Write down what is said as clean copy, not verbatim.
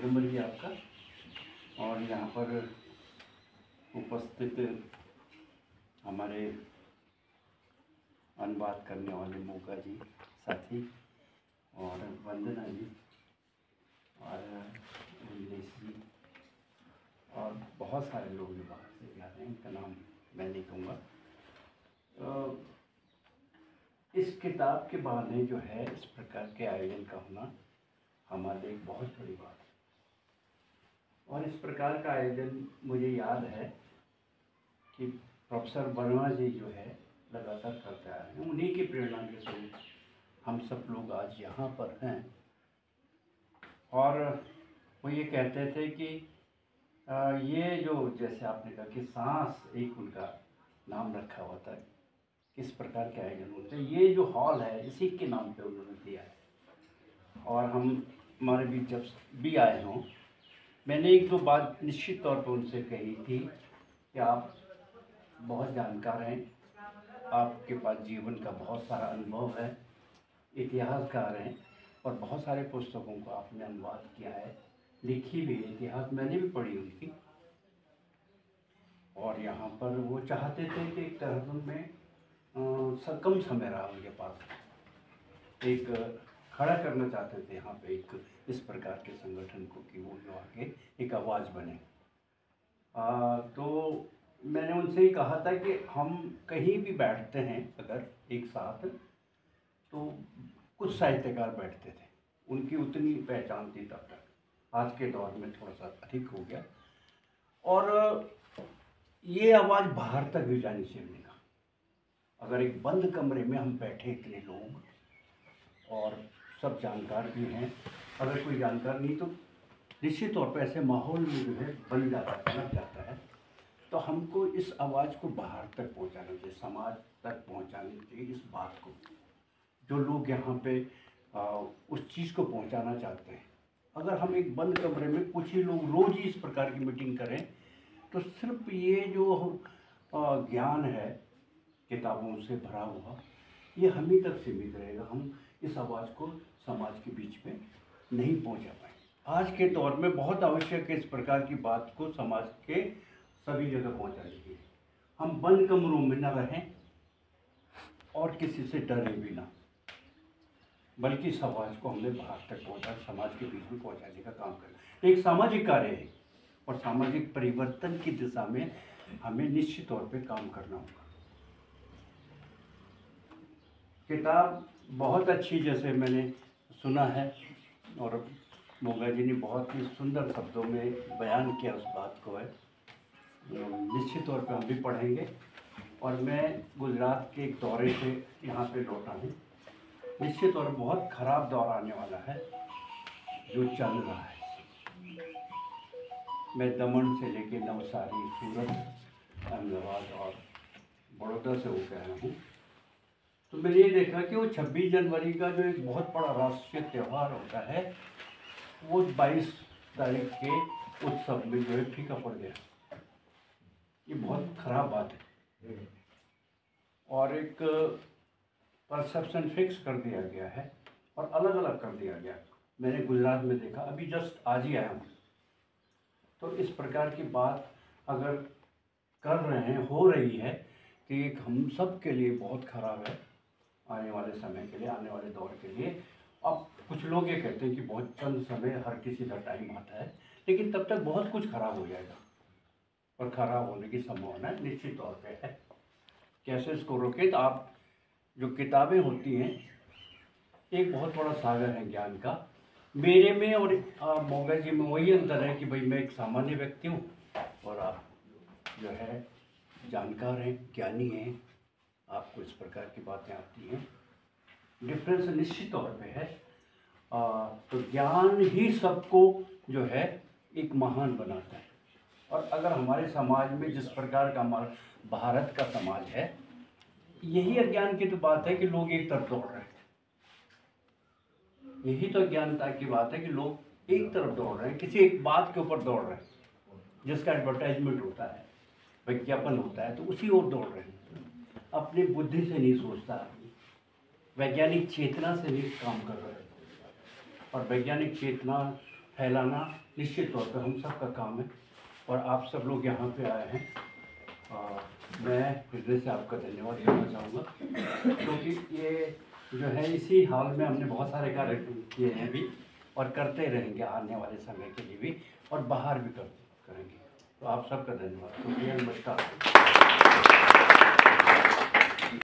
पैगंबर जी आपका, और यहाँ पर उपस्थित हमारे अनुवाद करने वाले मोगा जी साथी, और वंदना जी, और नीलेश जी, और बहुत सारे लोग जो बाहर से जा रहे हैं, इनका नाम मैं नहीं कहूँगा। इस किताब के बहाने जो है इस प्रकार के आयोजन का होना हमारे लिए एक बहुत बड़ी बात है। और इस प्रकार का आयोजन मुझे याद है कि प्रोफेसर वर्मा जी जो है लगातार करते आ रहे हैं, उन्हीं की प्रेरणा के स्वरूप हम सब लोग आज यहाँ पर हैं। और वो ये कहते थे कि ये जो, जैसे आपने कहा कि सांस एक उनका नाम रखा हुआ था, किस प्रकार के आयोजन होते हैं, ये जो हॉल है इसी के नाम पे उन्होंने दिया है। और हम हमारे बीच जब भी आए हों, मैंने एक दो बात निश्चित तौर पर उनसे कही थी कि आप बहुत जानकार हैं, आपके पास जीवन का बहुत सारा अनुभव है, इतिहासकार हैं, और बहुत सारे पुस्तकों को आपने अनुवाद किया है, लिखी भी है, इतिहास मैंने भी पढ़ी उनकी। और यहाँ पर वो चाहते थे कि एक तरह में कम समय रहा उनके पास, एक खड़ा करना चाहते थे यहाँ पे एक इस प्रकार के संगठन को कि वो जो आगे एक आवाज़ बने। तो मैंने उनसे ही कहा था कि हम कहीं भी बैठते हैं अगर एक साथ, तो कुछ साहित्यकार बैठते थे, उनकी उतनी पहचान थी तब तक, आज के दौर में थोड़ा सा अधिक हो गया। और ये आवाज़ बाहर तक भी जानी चाहिए। हमने कहा अगर एक बंद कमरे में हम बैठे इतने लोग, और सब जानकार भी हैं, अगर कोई जानकार नहीं तो निश्चित तौर पर ऐसे माहौल में जो है बन जाता है, बन जाता है। तो हमको इस आवाज़ को बाहर तक पहुंचाना चाहिए, समाज तक पहुंचानी चाहिए इस बात को, जो लोग यहाँ पे उस चीज़ को पहुंचाना चाहते हैं। अगर हम एक बंद कमरे में कुछ ही लोग रोज़ ही इस प्रकार की मीटिंग करें, तो सिर्फ ये जो ज्ञान है किताबों से भरा हुआ, ये हम ही तक सीमित रहेगा। हम इस आवाज़ को समाज के बीच में नहीं पहुंचा पाए। आज के दौर में बहुत आवश्यक है इस प्रकार की बात को समाज के सभी जगह पहुंचाने के लिए। हम बंद कमरों में न रहें और किसी से डरे भी ना, बल्कि इस आवाज़ को हमने बाहर तक पहुंचा, समाज के बीच में पहुंचाने का काम करना एक सामाजिक कार्य है, और सामाजिक परिवर्तन की दिशा में हमें निश्चित तौर पे काम करना होगा। किताब बहुत अच्छी, जैसे मैंने सुना है, और मोगा जी ने बहुत ही सुंदर शब्दों में बयान किया उस बात को है। निश्चित तौर पे हम भी पढ़ेंगे। और मैं गुजरात के एक दौरे से यहाँ पे लौटा हूँ। निश्चित तौर पर बहुत ख़राब दौर आने वाला है जो चल रहा है। मैं दमन से लेके नवसारी, सूरत, अहमदाबाद और बड़ौदा से होकर आया हूँ। तो मैंने ये देखा कि वो 26 जनवरी का जो एक बहुत बड़ा राष्ट्रीय त्यौहार होता है, वो 22 तारीख के उत्सव में जो है फीका पड़ गया। ये बहुत ख़राब बात है, और एक परसेप्शन फिक्स कर दिया गया है और अलग अलग कर दिया गया। मैंने गुजरात में देखा, अभी जस्ट आज ही आया हूँ। तो इस प्रकार की बात अगर कर रहे हैं, हो रही है, तो एक हम सब के लिए बहुत ख़राब है आने वाले समय के लिए, आने वाले दौर के लिए। अब कुछ लोग ये कहते हैं कि बहुत चंद समय, हर किसी का टाइम आता है, लेकिन तब तक बहुत कुछ खराब हो जाएगा, और ख़राब होने की संभावना निश्चित तौर पे है। कैसे इसको रोकें? तो आप, जो किताबें होती हैं एक बहुत बड़ा सागर है ज्ञान का। मेरे में और मोगा जी में वही अंतर है कि भाई मैं एक सामान्य व्यक्ति हूँ, और आप जो है जानकार हैं, ज्ञानी हैं, आपको इस प्रकार की बातें आती हैं। डिफरेंस निश्चित तौर पे है। तो ज्ञान ही सबको जो है एक महान बनाता है। और अगर हमारे समाज में जिस प्रकार का हमारा भारत का समाज है, यही अज्ञान की तो बात है कि लोग एक तरफ दौड़ रहे हैं। यही तो अज्ञानता की बात है कि लोग एक तरफ दौड़ रहे हैं, किसी एक बात के ऊपर दौड़ रहे हैं, जिसका एडवर्टाइजमेंट होता है, विज्ञापन होता है, तो उसी ओर दौड़ रहे हैं। अपनी बुद्धि से नहीं सोचता आदमी, वैज्ञानिक चेतना से नहीं काम कर रहे हैं। और वैज्ञानिक चेतना फैलाना निश्चित तौर पर हम सब का काम है। और आप सब लोग यहाँ पे आए हैं, मैं हृदय से आपका धन्यवाद देना चाहूँगा, क्योंकि ये जो है इसी हाल में हमने बहुत सारे कार्यक्रम किए हैं भी और करते रहेंगे आने वाले समय के लिए भी, और बाहर भी करेंगे। तो आप सबका धन्यवाद, शुक्रिया, नमस्कार।